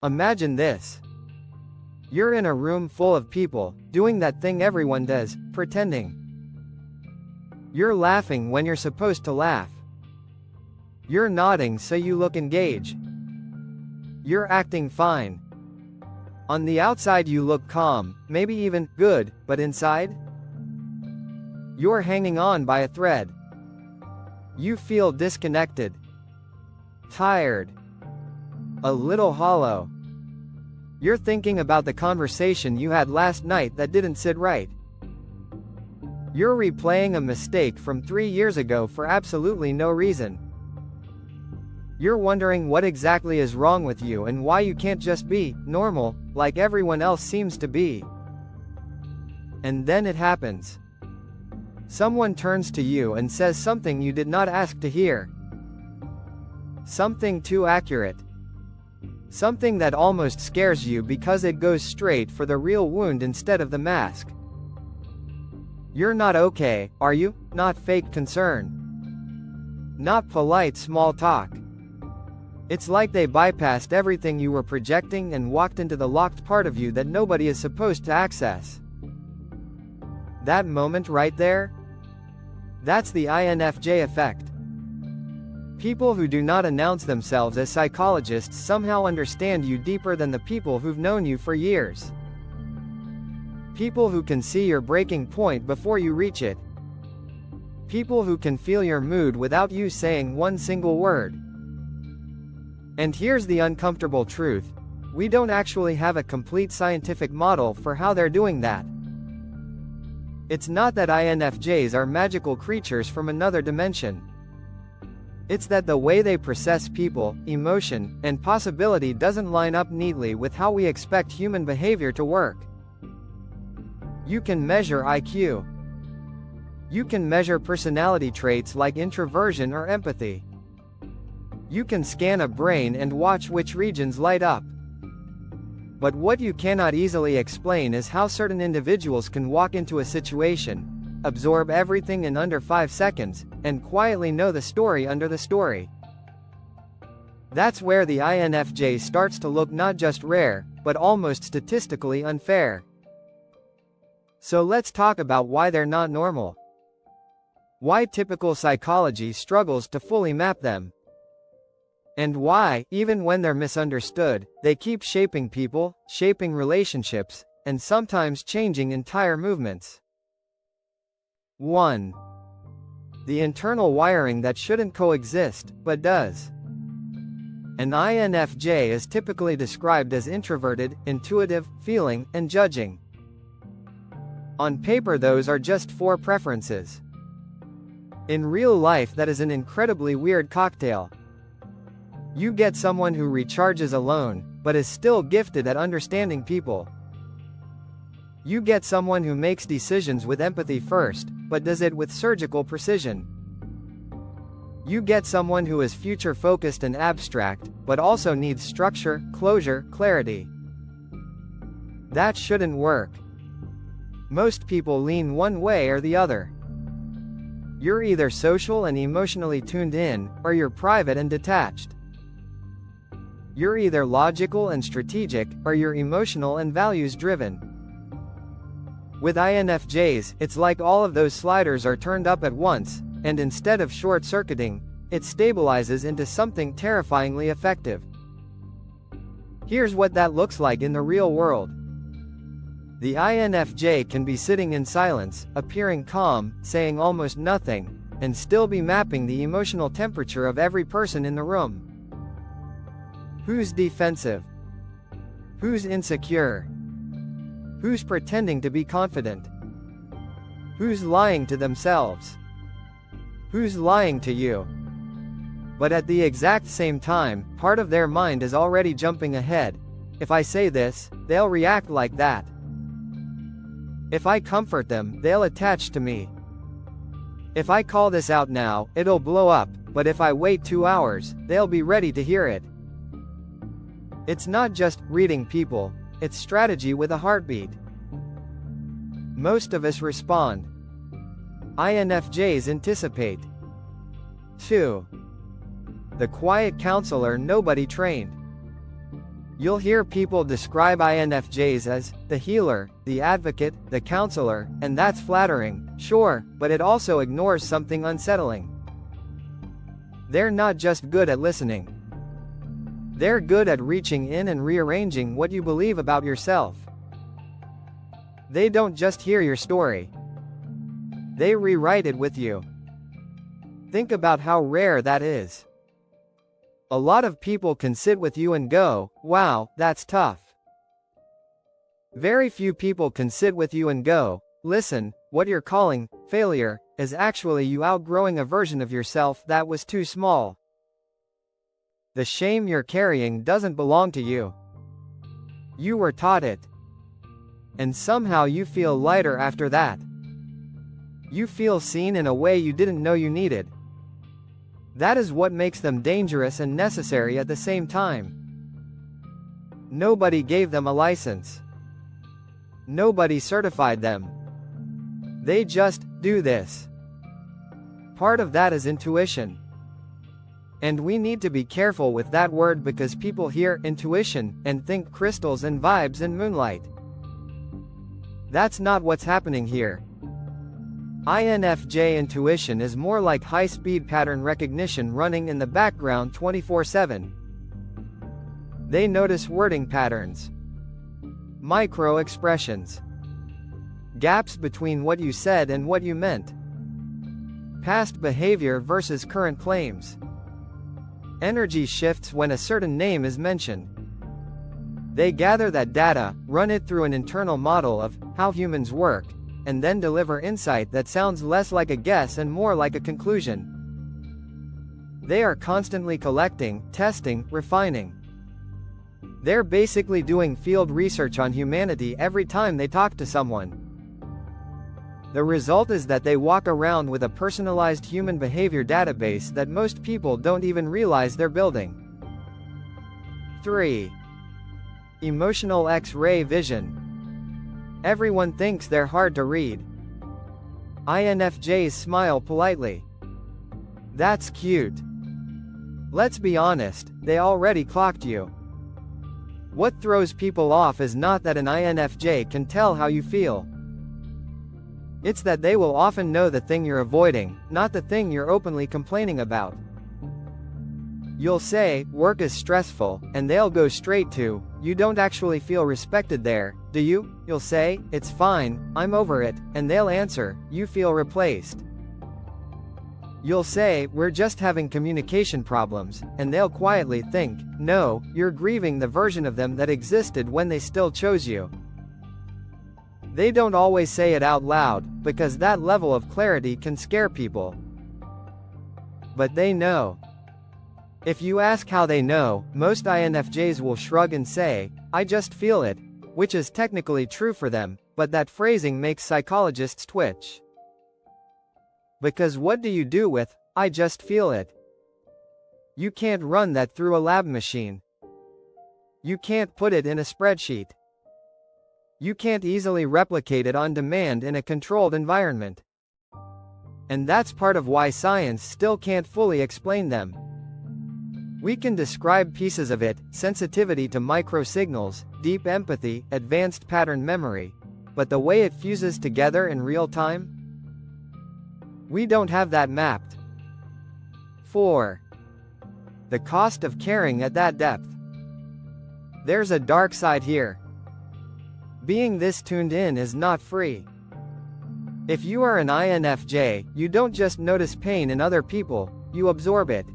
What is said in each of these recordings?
Imagine this. You're in a room full of people, doing that thing everyone does, pretending. You're laughing when you're supposed to laugh. You're nodding so you look engaged. You're acting fine. On the outside you look calm, maybe even good, but inside? You're hanging on by a thread. You feel disconnected. Tired. A little hollow. You're thinking about the conversation you had last night that didn't sit right. You're replaying a mistake from 3 years ago for absolutely no reason. You're wondering what exactly is wrong with you and why you can't just be normal, like everyone else seems to be. And then it happens. Someone turns to you and says something you did not ask to hear. Something too accurate. Something that almost scares you because it goes straight for the real wound instead of the mask. You're not okay, are you? Not fake concern. Not polite small talk. It's like they bypassed everything you were projecting and walked into the locked part of you that nobody is supposed to access. That moment right there? That's the INFJ effect. People who do not announce themselves as psychologists somehow understand you deeper than the people who've known you for years. People who can see your breaking point before you reach it. People who can feel your mood without you saying one single word. And here's the uncomfortable truth. We don't actually have a complete scientific model for how they're doing that. It's not that INFJs are magical creatures from another dimension. It's that the way they process people, emotion, and possibility doesn't line up neatly with how we expect human behavior to work. You can measure IQ. You can measure personality traits like introversion or empathy. You can scan a brain and watch which regions light up. But what you cannot easily explain is how certain individuals can walk into a situation, absorb everything in under 5 seconds, and quietly know the story under the story. That's where the INFJ starts to look not just rare, but almost statistically unfair. So let's talk about why they're not normal. Why typical psychology struggles to fully map them. And why, even when they're misunderstood, they keep shaping people, shaping relationships, and sometimes changing entire movements. 1. The internal wiring that shouldn't coexist, but does. An INFJ is typically described as introverted, intuitive, feeling, and judging. On paper those are just 4 preferences. In real life that is an incredibly weird cocktail. You get someone who recharges alone, but is still gifted at understanding people. You get someone who makes decisions with empathy first, but does it with surgical precision. You get someone who is future-focused and abstract, but also needs structure, closure, clarity. That shouldn't work. Most people lean one way or the other. You're either social and emotionally tuned in, or you're private and detached. You're either logical and strategic, or you're emotional and values-driven. With INFJs, it's like all of those sliders are turned up at once, and instead of short-circuiting, it stabilizes into something terrifyingly effective. Here's what that looks like in the real world. The INFJ can be sitting in silence, appearing calm, saying almost nothing, and still be mapping the emotional temperature of every person in the room. Who's defensive? Who's insecure? Who's pretending to be confident? Who's lying to themselves? Who's lying to you? But at the exact same time, part of their mind is already jumping ahead. If I say this, they'll react like that. If I comfort them, they'll attach to me. If I call this out now, it'll blow up, but if I wait 2 hours, they'll be ready to hear it. It's not just reading people, it's strategy with a heartbeat. Most of us respond. INFJs anticipate. 2. The quiet counselor nobody trained. You'll hear people describe INFJs as the healer, the advocate, the counselor, and that's flattering, sure, but it also ignores something unsettling. They're not just good at listening. They're good at reaching in and rearranging what you believe about yourself. They don't just hear your story. They rewrite it with you. Think about how rare that is. A lot of people can sit with you and go, wow, that's tough. Very few people can sit with you and go, listen, what you're calling failure is actually you outgrowing a version of yourself that was too small. The shame you're carrying doesn't belong to you. You were taught it. And somehow you feel lighter after that. You feel seen in a way you didn't know you needed. That is what makes them dangerous and necessary at the same time. Nobody gave them a license. Nobody certified them. They just do this. Part of that is intuition. And we need to be careful with that word because people hear intuition and think crystals and vibes and moonlight. That's not what's happening here. INFJ intuition is more like high-speed pattern recognition running in the background 24/7. They notice wording patterns, micro-expressions, gaps between what you said and what you meant, past behavior versus current claims, energy shifts when a certain name is mentioned. They gather that data, run it through an internal model of how humans work, and then deliver insight that sounds less like a guess and more like a conclusion. They are constantly collecting, testing, refining. They're basically doing field research on humanity every time they talk to someone. The result is that they walk around with a personalized human behavior database that most people don't even realize they're building. 3. Emotional X-ray vision. Everyone thinks they're hard to read. INFJs smile politely. That's cute. Let's be honest, they already clocked you. What throws people off is not that an INFJ can tell how you feel. It's that they will often know the thing you're avoiding, not the thing you're openly complaining about. You'll say, work is stressful, and they'll go straight to, you don't actually feel respected there, do you? You'll say, it's fine, I'm over it, and they'll answer, you feel replaced. You'll say, we're just having communication problems, and they'll quietly think, no, you're grieving the version of them that existed when they still chose you. They don't always say it out loud, because that level of clarity can scare people. But they know. If you ask how they know, most INFJs will shrug and say, I just feel it, which is technically true for them, but that phrasing makes psychologists twitch. Because what do you do with, I just feel it? You can't run that through a lab machine. You can't put it in a spreadsheet. You can't easily replicate it on demand in a controlled environment. And that's part of why science still can't fully explain them. We can describe pieces of it, sensitivity to microsignals, deep empathy, advanced pattern memory. But the way it fuses together in real time? We don't have that mapped. 4. The cost of caring at that depth. There's a dark side here. Being this tuned in is not free. If you are an INFJ, you don't just notice pain in other people, you absorb it.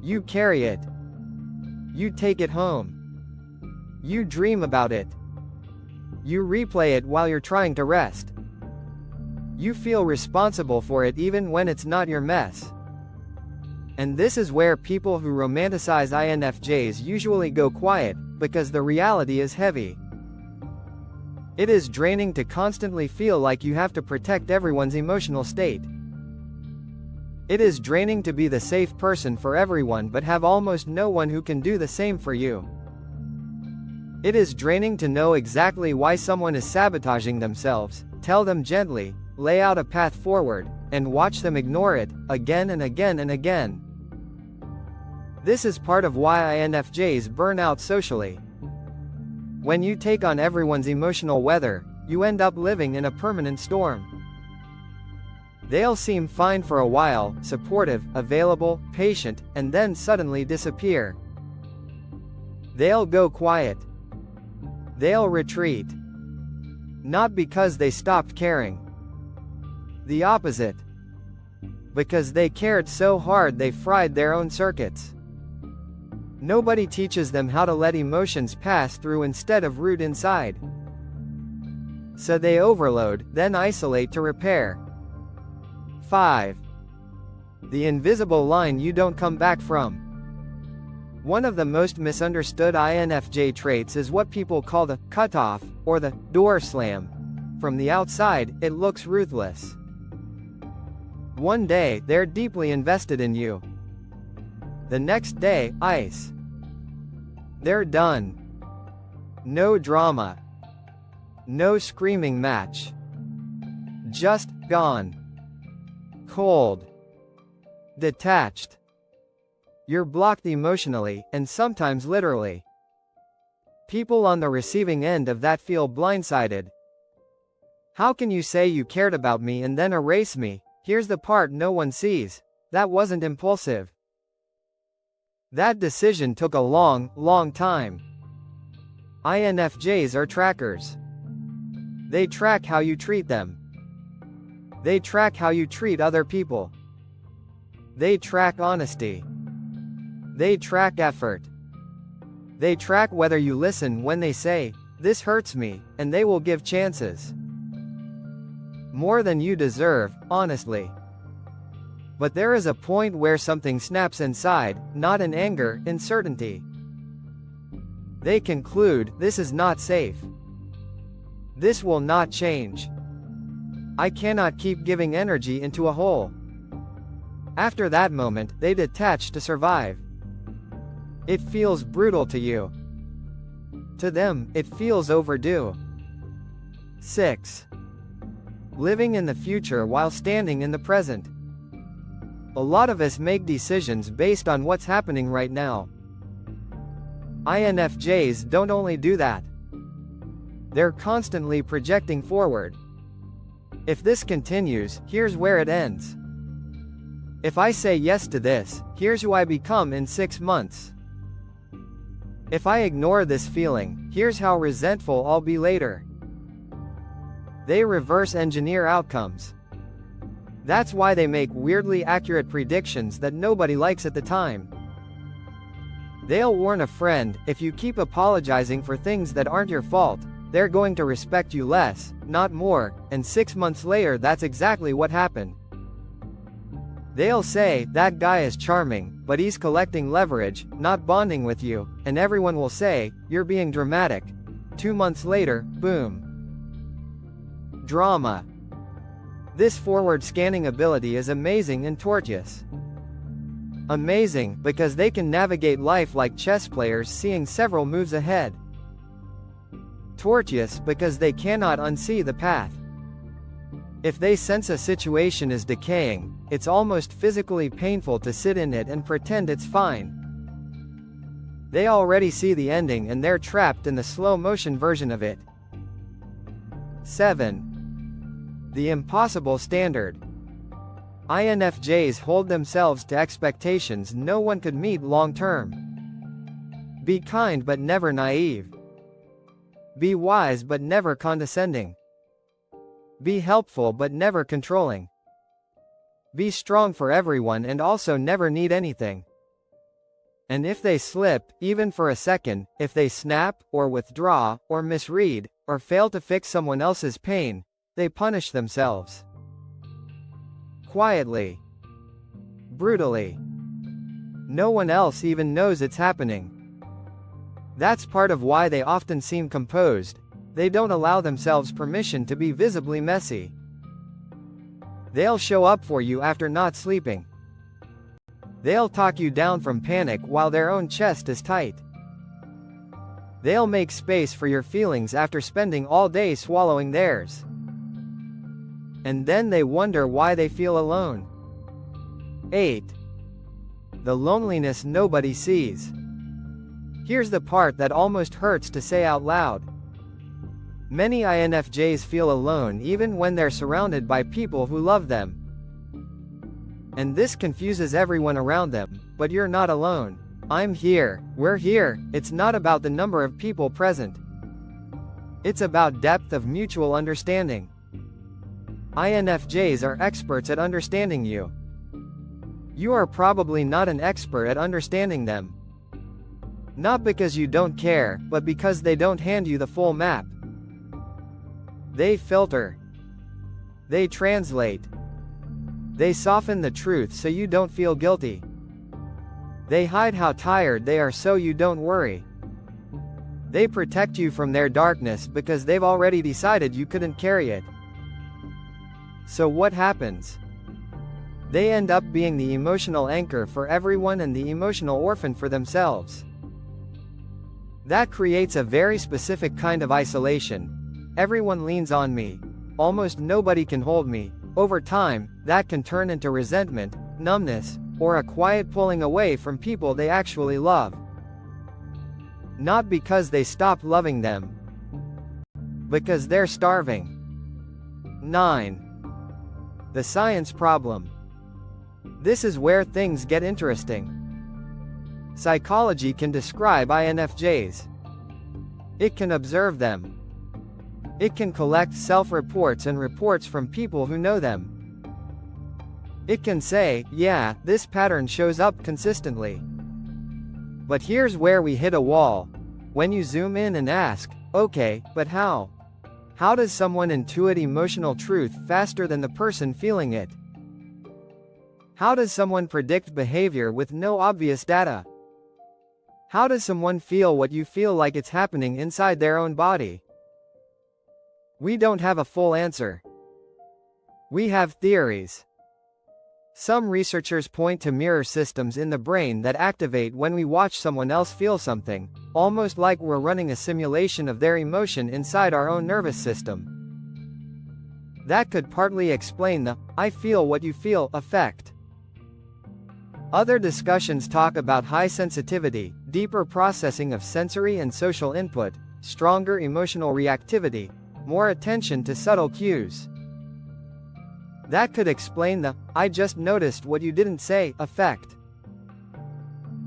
You carry it. You take it home. You dream about it. You replay it while you're trying to rest. You feel responsible for it even when it's not your mess. And this is where people who romanticize INFJs usually go quiet, because the reality is heavy. It is draining to constantly feel like you have to protect everyone's emotional state. It is draining to be the safe person for everyone but have almost no one who can do the same for you. It is draining to know exactly why someone is sabotaging themselves, tell them gently, lay out a path forward, and watch them ignore it, again and again and again. This is part of why INFJs burn out socially. When you take on everyone's emotional weather, you end up living in a permanent storm. They'll seem fine for a while, supportive, available, patient, and then suddenly disappear. They'll go quiet. They'll retreat. Not because they stopped caring. The opposite. Because they cared so hard they fried their own circuits. Nobody teaches them how to let emotions pass through instead of root inside. So they overload, then isolate to repair. 5. The invisible line you don't come back from. One of the most misunderstood INFJ traits is what people call the cutoff, or the door slam. From the outside, it looks ruthless. One day, they're deeply invested in you. The next day, ice. They're done. No drama. No screaming match. Just gone. Cold. Detached. You're blocked emotionally, and sometimes literally. People on the receiving end of that feel blindsided. How can you say you cared about me and then erase me? Here's the part no one sees. That wasn't impulsive. That decision took a long, long time. INFJs are trackers. They track how you treat them. They track how you treat other people. They track honesty. They track effort. They track whether you listen when they say, "This hurts me," and they will give chances. More than you deserve, honestly. But there is a point where something snaps inside, not in anger, in certainty. They conclude, this is not safe. This will not change. I cannot keep giving energy into a hole. After that moment, they detach to survive. It feels brutal to you. To them, it feels overdue. 6. Living in the future while standing in the present. A lot of us make decisions based on what's happening right now. INFJs don't only do that. They're constantly projecting forward. If this continues, here's where it ends. If I say yes to this, here's who I become in 6 months. If I ignore this feeling, here's how resentful I'll be later. They reverse engineer outcomes. That's why they make weirdly accurate predictions that nobody likes at the time. They'll warn a friend, if you keep apologizing for things that aren't your fault, they're going to respect you less, not more, and 6 months later that's exactly what happened. They'll say, that guy is charming, but he's collecting leverage, not bonding with you, and everyone will say, you're being dramatic. 2 months later, boom. Drama. This forward scanning ability is amazing and tortuous. Amazing, because they can navigate life like chess players seeing several moves ahead. Tortuous, because they cannot unsee the path. If they sense a situation is decaying, it's almost physically painful to sit in it and pretend it's fine. They already see the ending and they're trapped in the slow-motion version of it. 7. The impossible standard. INFJs hold themselves to expectations no one could meet long-term. Be kind but never naive. Be wise but never condescending. Be helpful but never controlling. Be strong for everyone and also never need anything. And if they slip, even for a second, if they snap, or withdraw, or misread, or fail to fix someone else's pain, they punish themselves. Quietly. Brutally. No one else even knows it's happening. That's part of why they often seem composed. They don't allow themselves permission to be visibly messy. They'll show up for you after not sleeping. They'll talk you down from panic while their own chest is tight. They'll make space for your feelings after spending all day swallowing theirs. And then they wonder why they feel alone. 8. The loneliness nobody sees. Here's the part that almost hurts to say out loud. Many INFJs feel alone even when they're surrounded by people who love them. And this confuses everyone around them, but you're not alone. I'm here, we're here. It's not about the number of people present. It's about depth of mutual understanding. INFJs are experts at understanding you. You are probably not an expert at understanding them. Not because you don't care, but because they don't hand you the full map. They filter. They translate. They soften the truth so you don't feel guilty. They hide how tired they are so you don't worry. They protect you from their darkness because they've already decided you couldn't carry it. So what happens? They end up being the emotional anchor for everyone and the emotional orphan for themselves. That creates a very specific kind of isolation. Everyone leans on me. Almost nobody can hold me. Over time, that can turn into resentment, numbness, or a quiet pulling away from people they actually love. Not because they stopped loving them, because they're starving. 9. The science problem. This is where things get interesting. Psychology can describe INFJs. It can observe them. It can collect self-reports and reports from people who know them. It can say, yeah, this pattern shows up consistently. But here's where we hit a wall. When you zoom in and ask, okay, but how? How does someone intuit emotional truth faster than the person feeling it? How does someone predict behavior with no obvious data? How does someone feel what you feel like it's happening inside their own body? We don't have a full answer. We have theories. Some researchers point to mirror systems in the brain that activate when we watch someone else feel something, almost like we're running a simulation of their emotion inside our own nervous system. That could partly explain the "I feel what you feel" effect. Other discussions talk about high sensitivity, deeper processing of sensory and social input, stronger emotional reactivity, more attention to subtle cues. That could explain the "I just noticed what you didn't say" effect.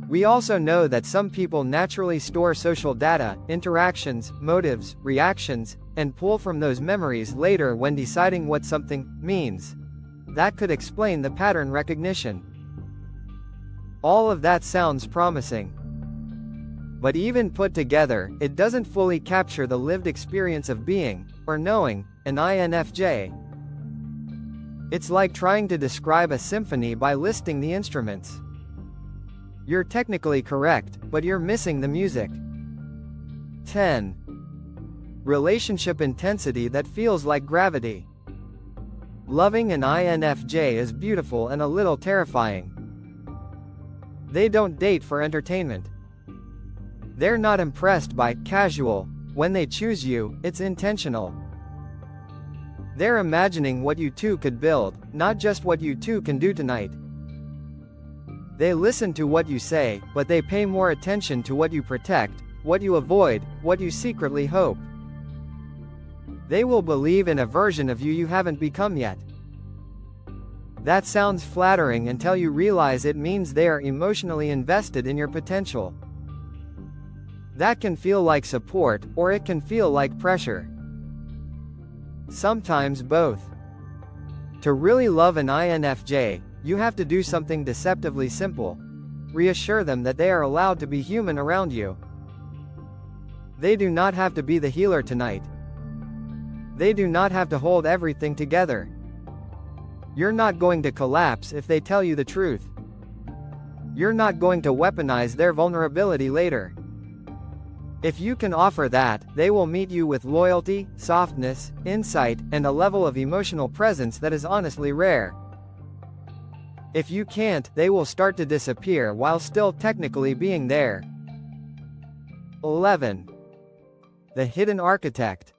We also know that some people naturally store social data, interactions, motives, reactions, and pull from those memories later when deciding what something means. That could explain the pattern recognition. All of that sounds promising. But even put together, it doesn't fully capture the lived experience of being, or knowing, an INFJ. It's like trying to describe a symphony by listing the instruments. You're technically correct, but you're missing the music. 10. Relationship intensity that feels like gravity. Loving an INFJ is beautiful and a little terrifying. They don't date for entertainment. They're not impressed by casual. When they choose you, it's intentional. They're imagining what you two could build, not just what you two can do tonight. They listen to what you say, but they pay more attention to what you protect, what you avoid, what you secretly hope. They will believe in a version of you you haven't become yet. That sounds flattering until you realize it means they are emotionally invested in your potential. That can feel like support, or it can feel like pressure. Sometimes both. To really love an INFJ, you have to do something deceptively simple. Reassure them that they are allowed to be human around you. They do not have to be the healer tonight. They do not have to hold everything together. You're not going to collapse if they tell you the truth. You're not going to weaponize their vulnerability later. If you can offer that, they will meet you with loyalty, softness, insight, and a level of emotional presence that is honestly rare. If you can't, they will start to disappear while still technically being there. 11. The hidden architect.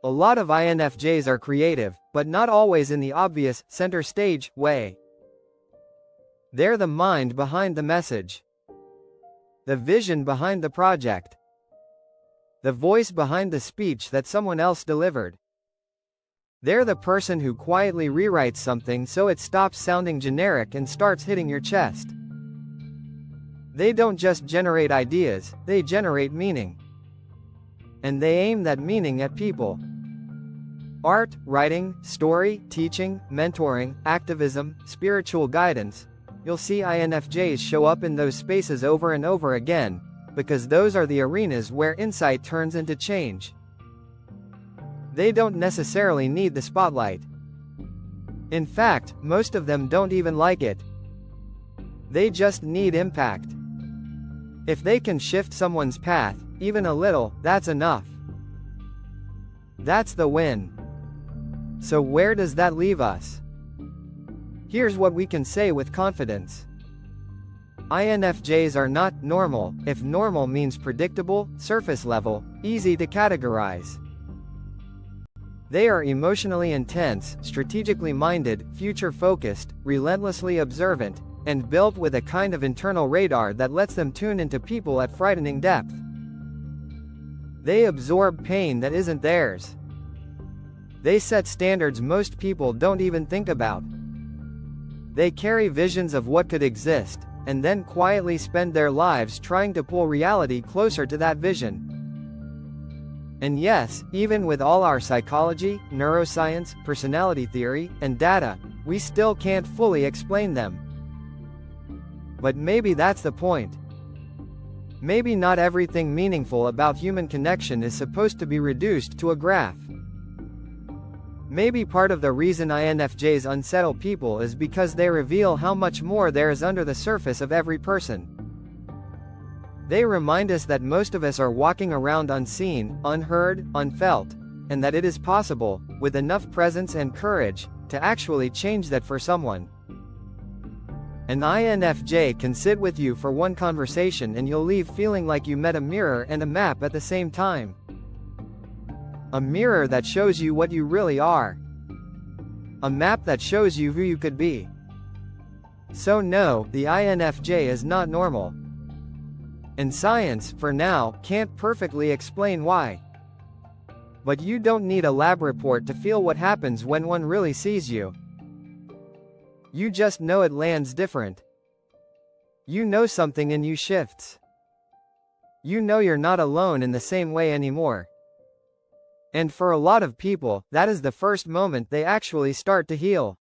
A lot of INFJs are creative, but not always in the obvious, center stage way. They're the mind behind the message, the vision behind the project, the voice behind the speech that someone else delivered. They're the person who quietly rewrites something so it stops sounding generic and starts hitting your chest. They don't just generate ideas, they generate meaning. And they aim that meaning at people. Art, writing, story, teaching, mentoring, activism, spiritual guidance. You'll see INFJs show up in those spaces over and over again, because those are the arenas where insight turns into change. They don't necessarily need the spotlight. In fact, most of them don't even like it. They just need impact. If they can shift someone's path, even a little, that's enough. That's the win. So where does that leave us? Here's what we can say with confidence. INFJs are not normal, if normal means predictable, surface level, easy to categorize. They are emotionally intense, strategically minded, future-focused, relentlessly observant, and built with a kind of internal radar that lets them tune into people at frightening depth. They absorb pain that isn't theirs. They set standards most people don't even think about. They carry visions of what could exist, and then quietly spend their lives trying to pull reality closer to that vision. And yes, even with all our psychology, neuroscience, personality theory, and data, we still can't fully explain them. But maybe that's the point. Maybe not everything meaningful about human connection is supposed to be reduced to a graph. Maybe part of the reason INFJs unsettle people is because they reveal how much more there is under the surface of every person. They remind us that most of us are walking around unseen, unheard, unfelt, and that it is possible, with enough presence and courage, to actually change that for someone. An INFJ can sit with you for one conversation and you'll leave feeling like you met a mirror and a map at the same time. A mirror that shows you what you really are. A map that shows you who you could be. So no, the INFJ is not normal. And science, for now, can't perfectly explain why. But you don't need a lab report to feel what happens when one really sees you. You just know it lands different. You know something in you shifts. You know you're not alone in the same way anymore. And for a lot of people, that is the first moment they actually start to heal.